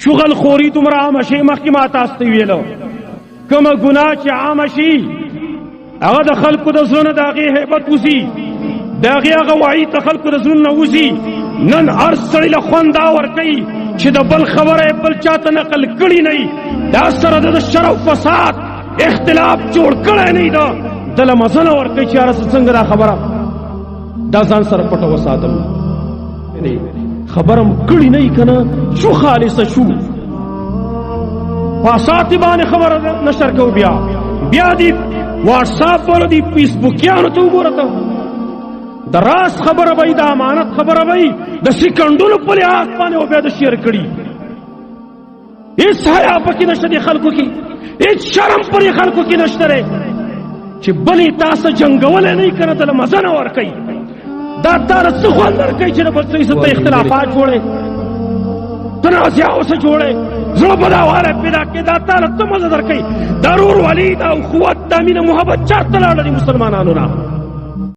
شغل خوري دومره عامه شي. مخکې ما تاسو ته ویلو کومه ګناه چې عامه شي هغه د خلکو د زړه د هغې هیبت وځي، د هغې هغه وعید د خلکو د زړونو نه وځي. نن هر سړي له خوند دا ورکوي چې د بل خبره یې بل چاته نقل کړي نه وي، دا سره د شر او فساد اختلاف جوړ کړی نه وي، د له مزه نه ورکوي چې یاره څنګه دا خبره دا ځان سره پټه وساتم. خبرم کړي نه وي که نه شو خالصه شو پاساتې باندې خبره نشر کوو. بیا دي واټساپ والا دي فیسبوکیانو ته وګوره ته د راز خبره به د امانت خبره به د سکندونو په لحاظ باندې او بیا د شیر کړي. هېڅ حیا پکې نشته دې خلکو کې، هېڅ شرم پر دې خلکو کې نشته دی چې بلې تاسو جنګولی نه وي که نه ته له مزه نه ورکوي. دا تاله څه خوند درکوي چې د بل څه ته اختلافات جوړې تنازع اوسه جوړې زړه بداوالی پیدا کړې. دا تاله څه مزه درکوي؟ دا ورورولي دا اخوت دا مینه محبت چاته لاړه دي مسلمانانو نه؟